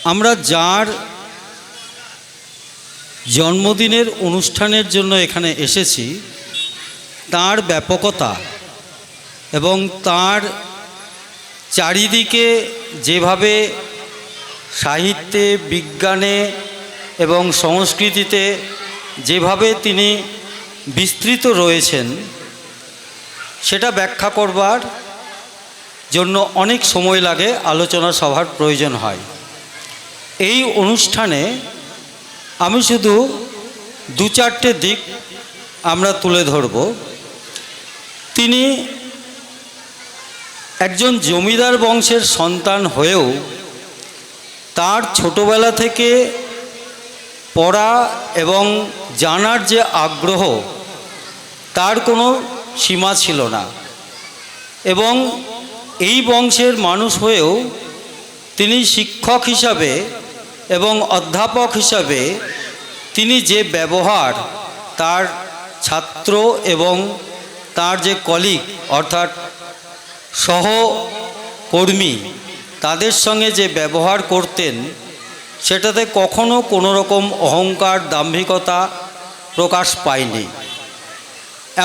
আমরা যার জন্মদিনের অনুষ্ঠানের জন্য এখানে এসেছি তার ব্যাপকতা এবং তার চারিদিকে যেভাবে সাহিত্যে, বিজ্ঞানে এবং সংস্কৃতিতে যেভাবে তিনি বিস্তৃত রয়েছেন সেটা ব্যাখ্যা করবার জন্য অনেক সময় লাগে, আলোচনা সভার প্রয়োজন হয়। এই অনুষ্ঠানে আমি শুধু দু চারটে দিক আমরা তুলে ধরব। তিনি একজন জমিদার বংশের সন্তান হয়েও তার ছোটবেলা থেকে পড়া এবং জানার যে আগ্রহ তার কোনো সীমা ছিল না, এবং এই বংশের মানুষ হয়েও তিনি শিক্ষক হিসাবে এবং অধ্যাপক হিসাবে তিনি যে ব্যবহার তার ছাত্র এবং তার যে কলিগ অর্থাৎ সহকর্মী তাদের সঙ্গে যে ব্যবহার করতেন সেটাতে কখনো কোনো রকম অহংকার, দাম্ভিকতা প্রকাশ পায়নি।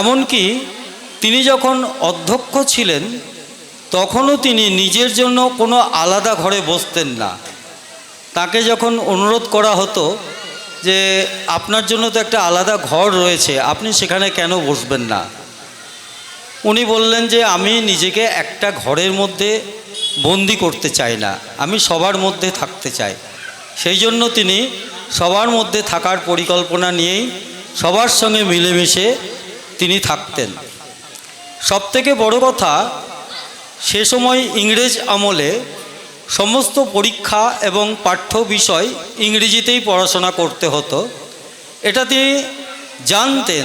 এমনকি তিনি যখন অধ্যক্ষ ছিলেন তখনও তিনি নিজের জন্য কোনো আলাদা ঘরে বসতেন না। তাকে যখন অনুরোধ করা হতো যে আপনার জন্য তো একটা আলাদা ঘর রয়েছে, আপনি সেখানে কেন বসবেন না, উনি বললেন যে আমি নিজেকে একটা ঘরের মধ্যে বন্দি করতে চাই না, আমি সবার মধ্যে থাকতে চাই। সেই জন্য তিনি সবার মধ্যে থাকার পরিকল্পনা নিয়েই সবার সঙ্গে মিলেমিশে তিনি থাকতেন। সবথেকে বড় কথা, সে সময় ইংরেজ আমলে সমস্ত পরীক্ষা এবং পাঠ্য বিষয় ইংরেজিতেই পড়াশোনা করতে হতো। এটা তিনি জানতেন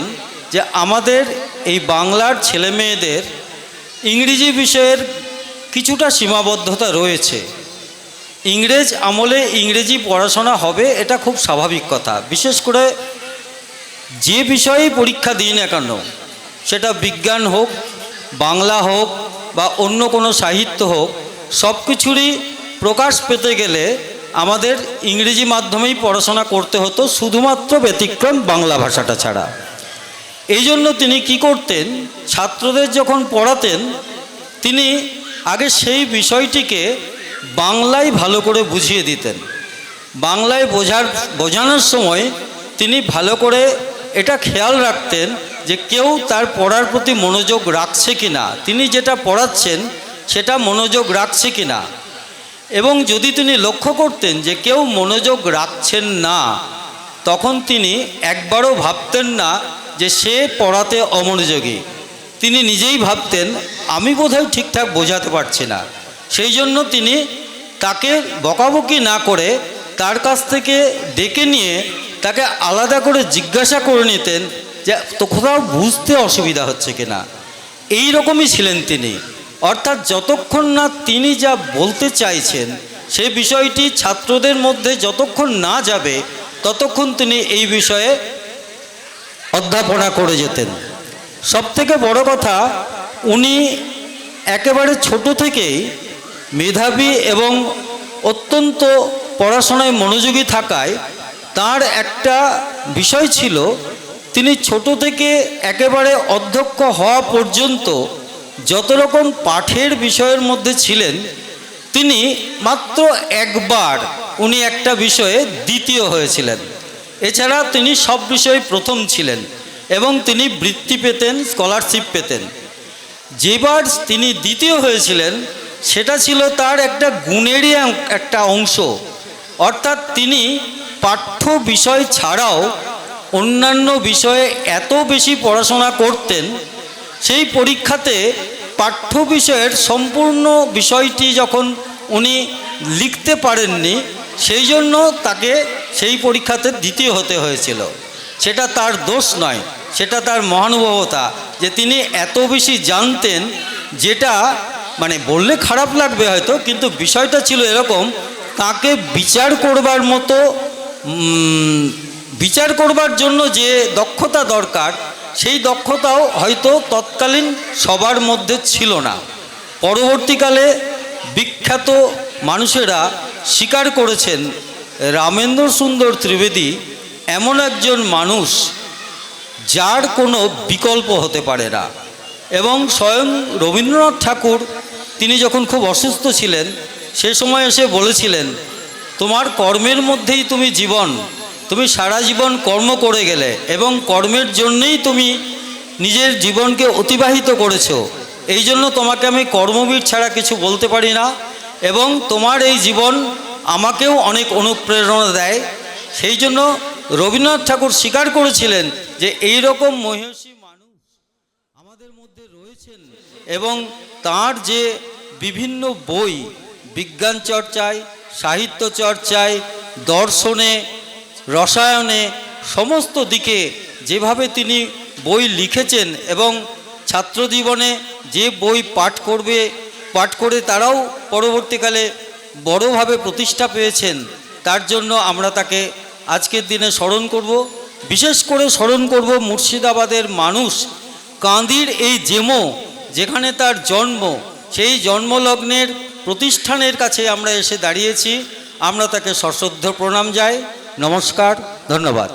যে আমাদের এই বাংলার ছেলেমেয়েদের ইংরেজি বিষয়ের কিছুটা সীমাবদ্ধতা রয়েছে। ইংরেজ আমলে ইংরেজি পড়াশোনা হবে এটা খুব স্বাভাবিক কথা। বিশেষ করে যে বিষয়েই পরীক্ষা দিই না কেন, সেটা বিজ্ঞান হোক, বাংলা হোক বা অন্য কোনো সাহিত্য হোক, সব কিছুরই প্রকাশ পেতে গেলে আমাদের ইংরেজি মাধ্যমেই পড়াশোনা করতে হতো, শুধুমাত্র ব্যতিক্রম বাংলা ভাষাটা ছাড়া। এই জন্য তিনি কি করতেন, ছাত্রদের যখন পড়াতেন তিনি আগে সেই বিষয়টিকে বাংলায় ভালো করে বুঝিয়ে দিতেন। বাংলায় বোঝানোর সময় তিনি ভালো করে এটা খেয়াল রাখতেন যে কেউ তার পড়ার প্রতি মনোযোগ রাখছে কি না, তিনি যেটা পড়াচ্ছেন সেটা মনোযোগ রাখছে কি না। এবং যদি তিনি লক্ষ্য করতেন যে কেউ মনোযোগ রাখছেন না, তখন তিনি একবারও ভাবতেন না যে সে পড়াতে অমনোযোগী। তিনি নিজেই ভাবতেন আমি বোধহয় ঠিকঠাক বোঝাতে পারছি না। সেই জন্য তিনি তাকে বকাবকি না করে তার কাছ থেকে ডেকে নিয়ে তাকে আলাদা করে জিজ্ঞাসা করে নিতেন যে তো কোথাও বুঝতে অসুবিধা হচ্ছে কিনা। এই রকমই ছিলেন তিনি। অর্থাৎ যতক্ষণ না তিনি যা বলতে চাইছেন সে বিষয়টি ছাত্রদের মধ্যে যতক্ষণ না যাবে ততক্ষণ তিনি এই বিষয়ে অধ্যাপনা করে যেতেন। সবথেকে বড় কথা, উনি একেবারে ছোট থেকেই মেধাবী এবং অত্যন্ত পড়াশোনায় মনোযোগী থাকায় তার একটা বিষয় ছিল, তিনি ছোট থেকে একেবারে অধ্যক্ষ হওয়া পর্যন্ত যত রকম পাঠের বিষয়ের মধ্যে ছিলেন, তিনি মাত্র একবার উনি একটা বিষয়ে দ্বিতীয় হয়েছিলেন। এছাড়া তিনি সব বিষয়ে প্রথম ছিলেন এবং তিনি বৃত্তি পেতেন, স্কলারশিপ পেতেন। যেবার তিনি দ্বিতীয় হয়েছিলেন সেটা ছিল তার একটা গুণেরই একটা অংশ। অর্থাৎ তিনি পাঠ্য বিষয় ছাড়াও অন্যান্য বিষয়ে এত বেশি পড়াশোনা করতেন, সেই পরীক্ষাতে পাঠ্য বিষয়ের সম্পূর্ণ বিষয়টি যখন উনি লিখতে পারেননি, সেই জন্য তাকে সেই পরীক্ষাতে দ্বিতীয় হতে হয়েছিল। সেটা তার দোষ নয়, সেটা তার মহানুভবতা যে তিনি এত বেশি জানতেন, যেটা মানে বললে খারাপ লাগবে হয়তো, কিন্তু বিষয়টা ছিল এরকম, তাকে বিচার করবার মতো, বিচার করবার জন্য যে দক্ষতা দরকার সেই দক্ষতাও হয়তো তৎকালীন সবার মধ্যে ছিল না। পরবর্তীকালে বিখ্যাত মানুষেরা স্বীকার করেছেন রামেন্দ্র সুন্দর ত্রিবেদী এমন একজন মানুষ যার কোনো বিকল্প হতে পারে না। এবং স্বয়ং রবীন্দ্রনাথ ঠাকুর তিনি যখন খুব অসুস্থ ছিলেন সে সময় এসে বলেছিলেন, তোমার কর্মের মধ্যেই তুমি জীবন, তুমি সারা জীবন কর্ম করে গেলে এবং কর্মের জন্যেই তুমি নিজের জীবনকে অতিবাহিত করেছো, এই জন্য তোমাকে আমি কর্মবীর ছাড়া কিছু বলতে পারি না। এবং তোমার এই জীবন আমাকেও অনেক অনুপ্রেরণা দেয়। সেই জন্য রবীন্দ্রনাথ ঠাকুর স্বীকার করেছিলেন যে এই রকম মহিষী মানুষ আমাদের মধ্যে রয়েছেন এবং তার যে বিভিন্ন বই বিজ্ঞান চর্চায়, সাহিত্য চর্চায়, দর্শনে, রসায়নে, সমস্ত দিকে যেভাবে তিনি বই লিখেছেন এবং ছাত্র জীবনে যে বই পাঠ করে তারাও পরবর্তীকালে বড়োভাবে প্রতিষ্ঠা পেয়েছেন, তার জন্য আমরা তাকে আজকের দিনে স্মরণ করব। বিশেষ করে স্মরণ করব মুর্শিদাবাদের মানুষ কান্দির এই জেমো যেখানে তার জন্ম, সেই জন্মলগ্নের প্রতিষ্ঠানের কাছে আমরা এসে দাঁড়িয়েছি। আমরা তাকে সশ্রদ্ধ প্রণাম জানাই। নমস্কার, ধন্যবাদ।